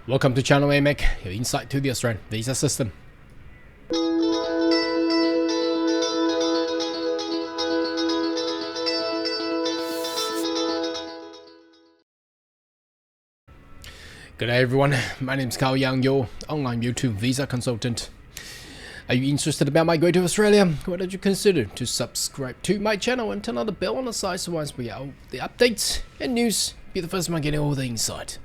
Welcome to Channel AMEC, your insight to the Australian visa system. Good day everyone, my name is Carl Young, your online YouTube visa consultant. Are you interested about migrating to Australia? Why don't you consider to subscribe to my channel and turn on the bell on the side so once we get all the updates and news, be the first one getting all the insight.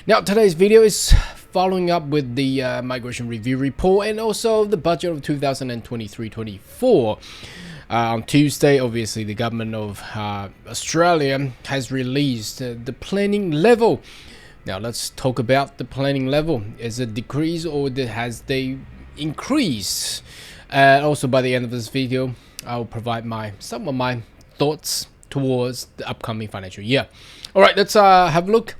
Now today's video is following up with the migration review report and also the budget of 2023-24. On Tuesday, obviously the government of Australia has released the planning level. Now let's talk about the planning level. Is it decreased or has they increased? Also by the end of this video, I'll provide some of my thoughts towards the upcoming financial year. All right, let's have a look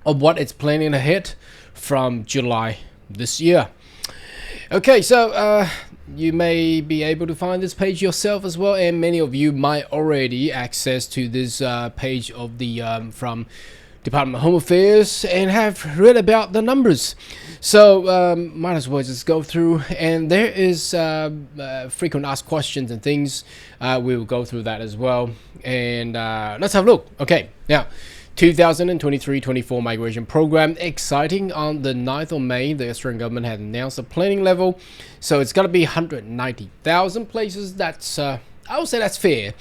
of what it's planning ahead from July this year. Okay, so you may be able to find this page yourself as well, and many of you might already access to this page of the from Department of Home Affairs and have read about the numbers. So might as well just go through, and there is frequent asked questions and things. We will go through that as well, and let's have a look. Okay, now 2023-24 migration program, exciting. On the 9th of May, the Australian government had announced a planning level, so it's going to be 190,000 places. That's I would say that's fair,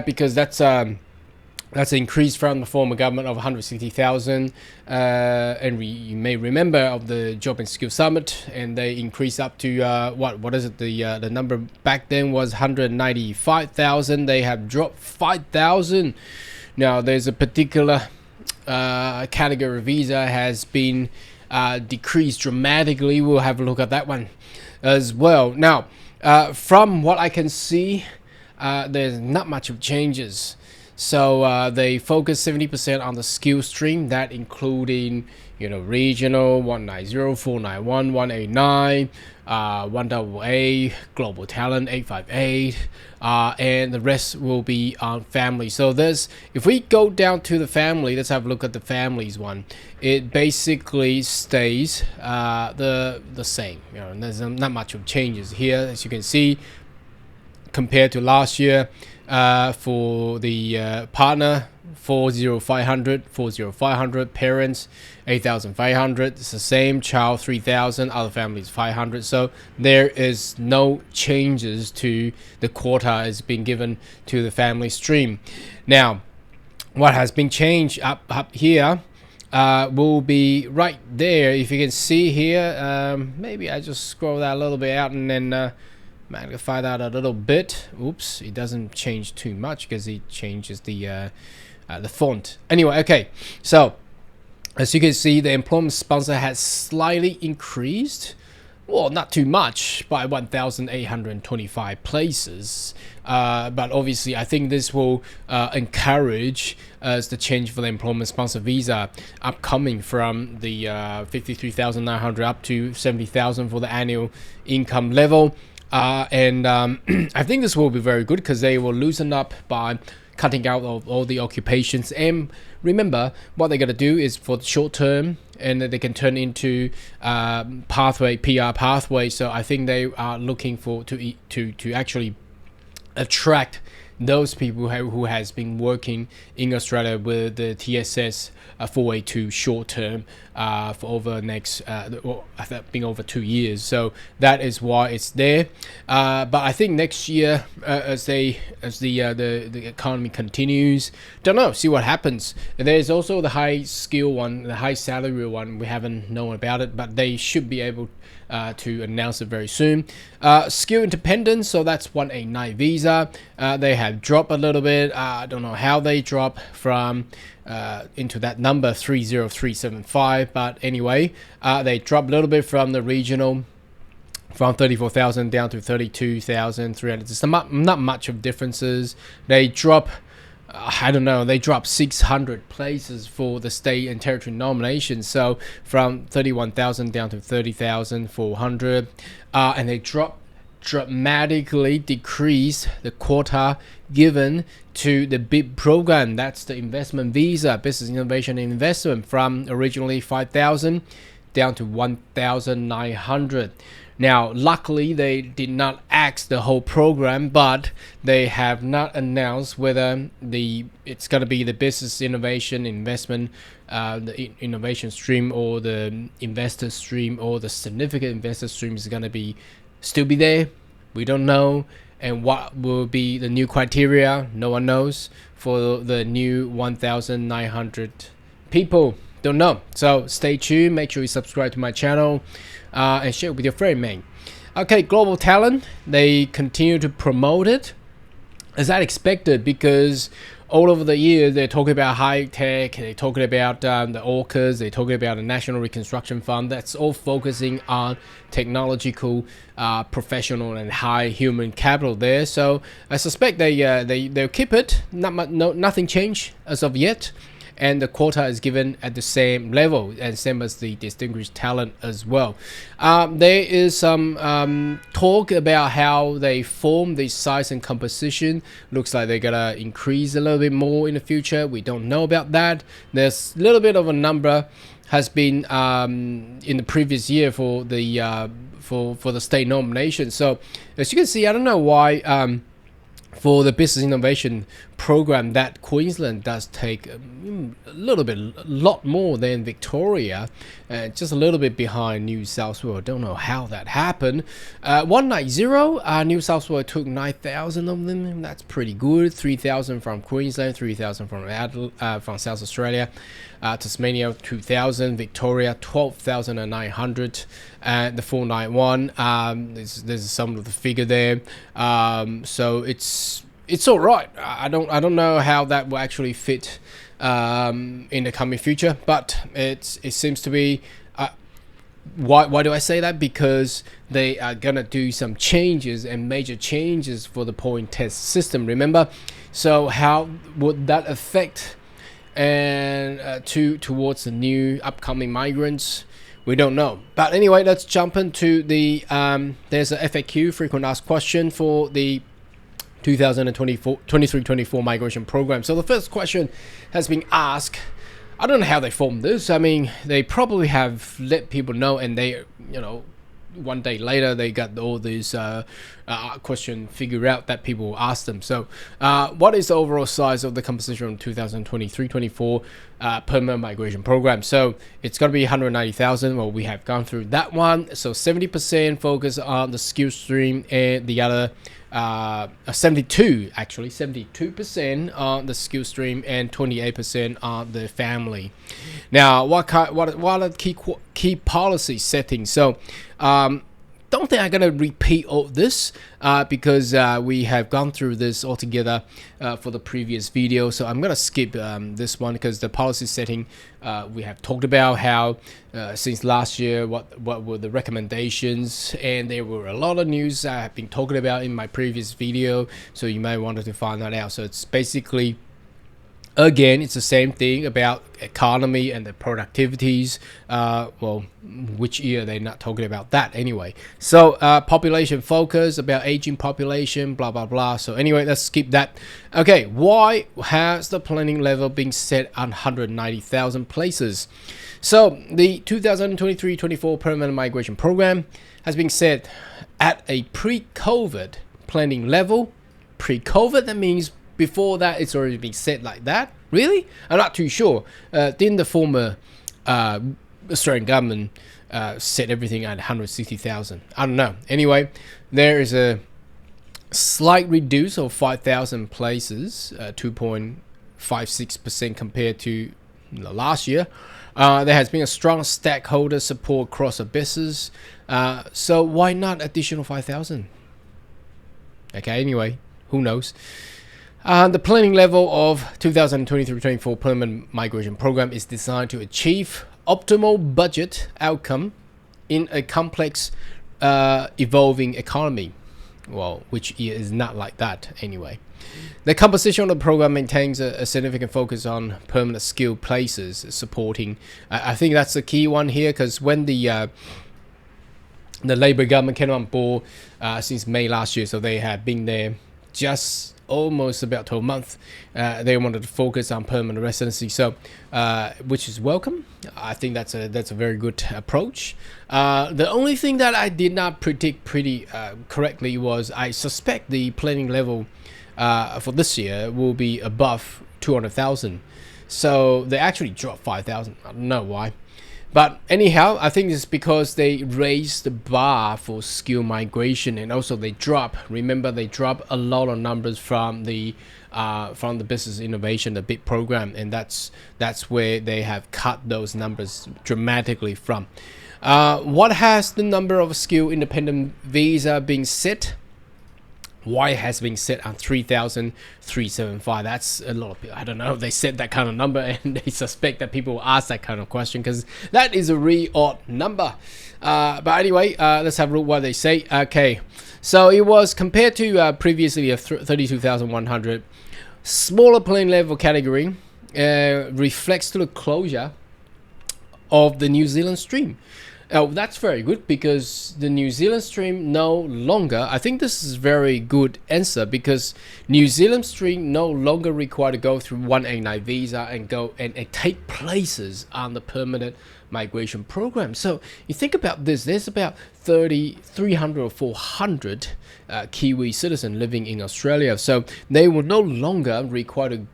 because that's an increase from the former government of 160,000, and you may remember of the Job and Skill Summit, and they increased up to what is it? The number back then was 195,000. They have dropped 5,000. Now there's a particular category of visa has been decreased dramatically. We'll have a look at that one as well. Now from what I can see, there's not much of changes. So they focus 70% on the skill stream, that including regional 190, 491, 189, 1AA, global talent 858, and the rest will be on family. So if we go down to the family, let's have a look at the families one. It basically stays the same. There's not much of changes here, as you can see, compared to last year. For the partner, 40500, parents 8,500. It's the same. Child 3,000, other families 500. So there is no changes to the quota has been given to the family stream. Now, what has been changed up here will be right there. If you can see here, maybe I just scroll that a little bit out and then magnify that a little bit. Oops, it doesn't change too much because it changes the font. Anyway, okay, so as you can see, the employment sponsor has slightly increased, well, not too much, by 1,825 places, but obviously I think this will encourage the change for the employment sponsor visa upcoming from the 53,900 up to 70,000 for the annual income level. And I think this will be very good because they will loosen up by cutting out of all the occupations. And remember, what they're going to do is for the short term, and they can turn into PR pathway. So I think they are looking for to actually attract those people who has been working in Australia with the TSS 482 short term for over next been over 2 years. So that is why it's there. But I think next year, as the economy continues, don't know, see what happens. There's also the high skill one, the high salary one. We haven't known about it, but they should be able to announce it very soon. Skill independence, so that's 189 visa. They have dropped a little bit. I don't know how they drop from into that number 30375, but anyway, they dropped a little bit from the regional, from 34,000 down to 32,300. It's not much of differences. They drop, I don't know, they dropped 600 places for the state and territory nominations. So from 31,000 down to 30,400, and they dropped dramatically decreased the quota given to the BIP program. That's the investment visa, business innovation and investment, from originally 5,000 down to 1,900. Now, luckily, they did not axe the whole program, but they have not announced whether it's going to be the business innovation investment, the innovation stream, or the investor stream, or the significant investor stream is going to still be there. We don't know. And what will be the new criteria? No one knows for the new 1,900 people. Don't know. So stay tuned. Make sure you subscribe to my channel and share it with your friend, man. Okay, global talent. They continue to promote it as I expected, because all over the year they're talking about high tech. They're talking about the AUKUS. They're talking about the National Reconstruction Fund. That's all focusing on technological, professional, and high human capital there. So I suspect they'll keep it. Nothing changed as of yet. And the quota is given at the same level, and same as the distinguished talent as well. There is some talk about how they form the size and composition. Looks like they're gonna increase a little bit more in the future. We don't know about that. There's a little bit of a number has been in the previous year for the state nomination. So as you can see, I don't know why. For the business innovation program, that Queensland does take a lot more than Victoria, just a little bit behind New South Wales. Don't know how that happened. 190, New South Wales took 9,000 of them. That's pretty good. 3,000 from Queensland, 3,000 from South Australia. Tasmania 2,000, Victoria 12,900, and the 491. There's some of the figure there. So it's all right. I don't know how that will actually fit in the coming future, but it seems to be. Why do I say that? Because they are gonna do some changes and major changes for the point test system. Remember, so how would that affect towards the new upcoming migrants? We don't know. But anyway, let's jump into the there's a FAQ, frequent asked question, for the 2023-24 migration program. So the first question has been asked. I don't know how they formed this. I mean, they probably have let people know, and they, one day later they got all these question figured out that people asked them. So what is the overall size of the composition of 2023-24 permanent migration program? So it's going to be 190,000. Well, we have gone through that one. So 70% focus on the skill stream, and the other 72% on the skill stream, and 28% on the family. Now, what are the key policy settings? So don't think I'm gonna repeat all this because we have gone through this all together for the previous video. So I'm gonna skip this one, because the policy setting we have talked about how since last year what were the recommendations, and there were a lot of news I have been talking about in my previous video. So you may want to find that out. So it's basically, again, it's the same thing about economy and the productivities. Well, which year they're not talking about that anyway. So population focus, about aging population, blah blah blah. So anyway, let's skip that. Okay, why has the planning level been set on 190,000 places? So the 2023-24 permanent migration program has been set at a pre-COVID planning level. Pre-COVID, that means before that it's already been set like that. Really? I'm not too sure. Didn't the former Australian government set everything at 160,000? I don't know. Anyway, there is a slight reduce of 5,000 places, 2.56% compared to last year. There has been a strong stakeholder support across the business. So why not additional 5,000? Okay, anyway, who knows? The planning level of 2023-24 permanent migration program is designed to achieve optimal budget outcome in a complex, evolving economy. Well, which is not like that anyway. The composition of the program maintains a significant focus on permanent skill places, supporting. I think that's the key one here, because when the the Labour government came on board since May last year, so they have been there just almost about 12 months. They wanted to focus on permanent residency, so which is welcome. I think that's a very good approach. The only thing that I did not predict pretty correctly was I suspect the planning level for this year will be above 200,000. So they actually dropped 5,000. I don't know why. But anyhow, I think it's because they raised the bar for skill migration, and also they remember they drop a lot of numbers from the business innovation, the BIT program, and that's where they have cut those numbers dramatically from. What has the number of skill independent visa being set? Why it has been set on 3,375? That's a lot of people. I don't know. They set that kind of number, and they suspect that people will ask that kind of question because that is a really odd number. But anyway, let's have a look what they say. Okay, so it was compared to previously a 32,100. Smaller plane level category reflects to the closure of the New Zealand stream. Oh, that's very good because the New Zealand stream no longer, I think this is a very good answer because New Zealand stream no longer required to go through 189 visa and go and take places on the permanent migration program. So you think about this, there's about 300 or 400 Kiwi citizens living in Australia. So they will no longer require to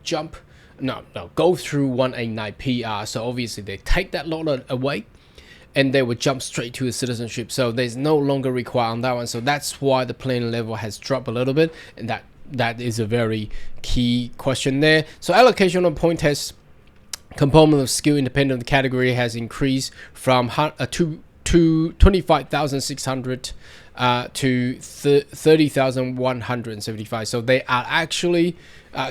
go through 189 PR. So obviously they take that lot away, and they would jump straight to citizenship. So there's no longer required on that one. So that's why the planning level has dropped a little bit, and that is a very key question there. So allocation of point test component of skill independent category has increased from 25,600 to 30,175. So they are actually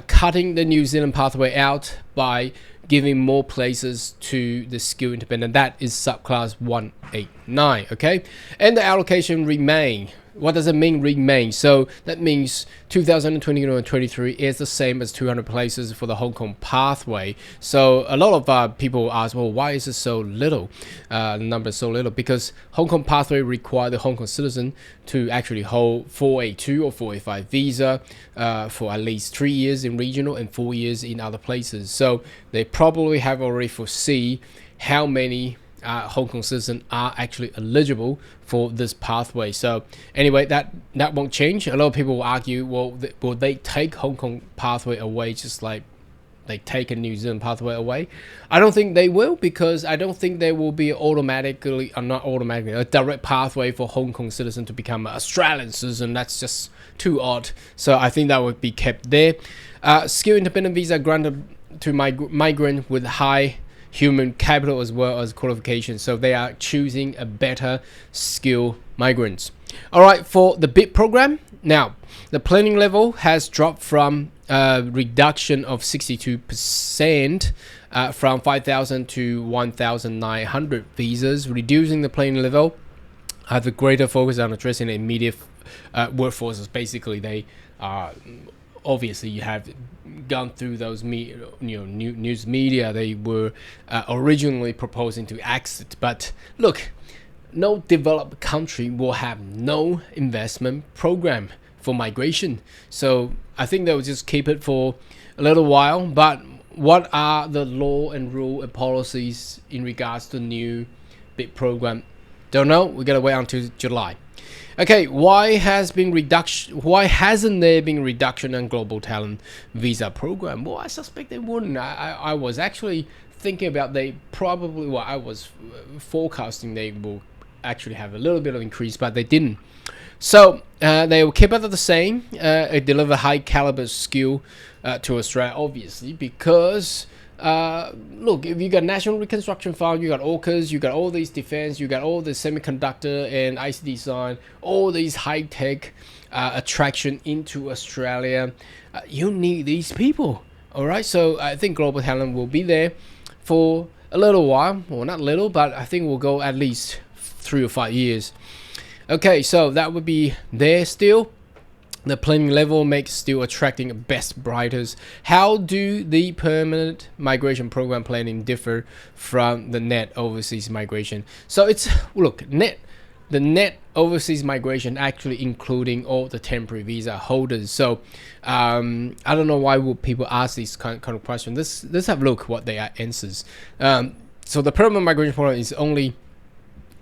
cutting the New Zealand pathway out by giving more places to the skill independent. That is subclass 189. Okay, and the allocation remain. What does it mean, remain? So that means 2022 and 23 is the same as 200 places for the Hong Kong pathway. So a lot of people ask, well, why is it so little? The number is so little because Hong Kong pathway require the Hong Kong citizen to actually hold 482 or 485 visa for at least 3 years in regional and 4 years in other places. So they probably have already foresee how many Hong Kong citizens are actually eligible for this pathway. So anyway, that won't change. A lot of people will argue, well, will they take Hong Kong pathway away just like they take a New Zealand pathway away? I don't think they will, because I don't think there will be a direct pathway for Hong Kong citizens to become Australian citizen. That's just too odd. So I think that would be kept there. Skill independent visa granted to migrant with high human capital as well as qualifications. So they are choosing a better skill migrants. All right, for the BIT program, now the planning level has dropped from a reduction of 62% from 5,000 to 1,900 visas, reducing the planning level. Have a greater focus on addressing the immediate workforces. Basically, they are obviously you have gone through those news media. They were originally proposing to exit, but look, no developed country will have no investment program for migration. So I think they'll just keep it for a little while. But what are the law and rule and policies in regards to new BIT program? Don't know. We gotta wait until July. Okay, why hasn't there been reduction in global talent visa program? Well, I suspect they wouldn't. I was actually thinking about I was forecasting they will actually have a little bit of increase, but they didn't. So they will keep it the same. Deliver high caliber skill to Australia, obviously, because look, if you got National Reconstruction Fund, you got AUKUS, you got all these defense, you got all the semiconductor and IC design, all these high-tech attraction into Australia, you need these people. All right, so I think global talent will be there for a little while. Well, not little, but I think we'll go at least 3 or 5 years. Okay, so that would be there still. The planning level makes still attracting best brighters. How do the permanent migration program planning differ from the net overseas migration? So it's, look, net the net overseas migration actually including all the temporary visa holders. So I don't know why would people ask this kind of question. Let's have a look what their answers. So the permanent migration program is only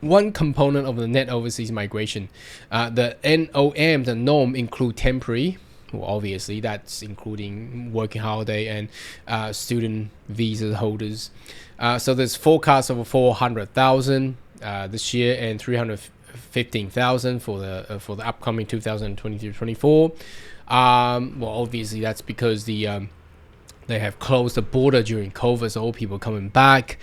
one component of the net overseas migration. The NOM, the norm, include temporary. Well, obviously that's including working holiday and student visa holders. So there's forecast of 400,000 this year and 315,000 for the upcoming 2023-24. Well, obviously that's because they have closed the border during COVID, so all people coming back.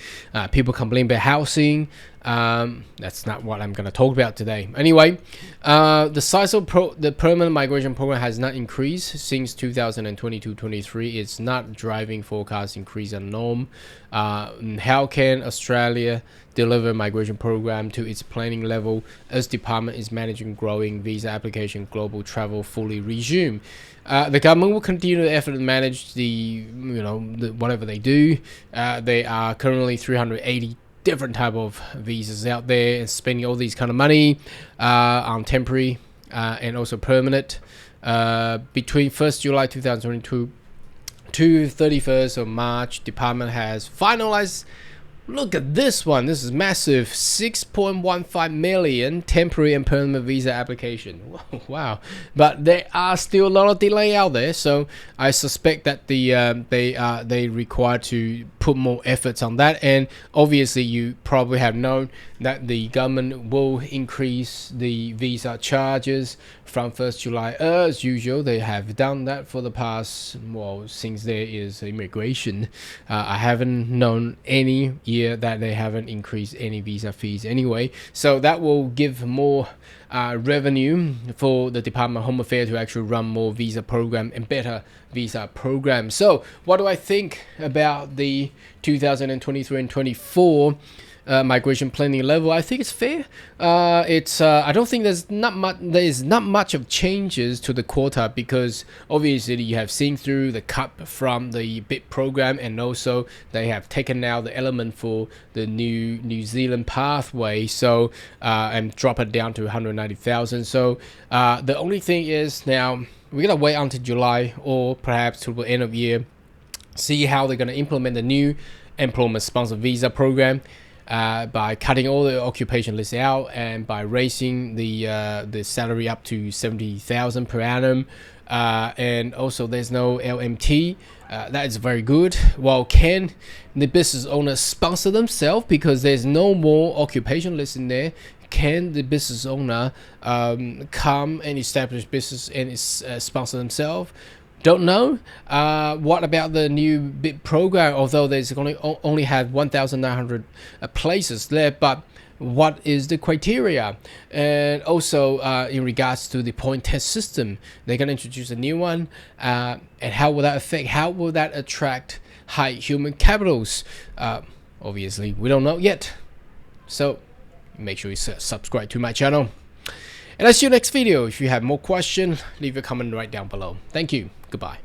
People complain about housing. That's not what I'm going to talk about today. Anyway, the size of the permanent migration program has not increased since 2022-23. It's not driving forecast increase in norm. How can Australia deliver migration program to its planning level as department is managing growing visa application, global travel fully resume? The government will continue the effort to manage whatever they do. There are currently 380 different type of visas out there, and spending all these kind of money on temporary and also permanent. Between 1st July 2022 to 31st of March, department has finalized. Look at this one. This is massive. 6.15 million temporary and permanent visa application. Wow. But there are still a lot of delay out there. So I suspect that they require to put more efforts on that. And obviously you probably have known that the government will increase the visa charges from 1st July. As usual, they have done that for the past, well, since there is immigration. I haven't known any year that they haven't increased any visa fees anyway. So that will give more revenue for the Department of Home Affairs to actually run more visa program and better visa program. So what do I think about the 2023 and 24 migration planning level? I think it's fair. I don't think there is not much of changes to the quota, because obviously you have seen through the cut from the bid program, and also they have taken out the element for the New Zealand pathway, so and drop it down to 190,000. So the only thing is now we're gonna wait until July or perhaps to the end of year, see how they're gonna implement the new employment sponsored visa program. By cutting all the occupation lists out and by raising the salary up to 70,000 per annum, and also there's no LMT. That is very good. Well, can the business owners sponsor themselves because there's no more occupation list in there? Can the business owner come and establish business and sponsor themselves? Don't know. What about the new bid program? Although there's only had 1,900 places there, but what is the criteria? And also in regards to the point test system, they're going to introduce a new one, and how will that affect? How will that attract high human capitals? Obviously, we don't know yet. So make sure you subscribe to my channel. And I'll see you next video. If you have more questions, leave a comment right down below. Thank you. Goodbye.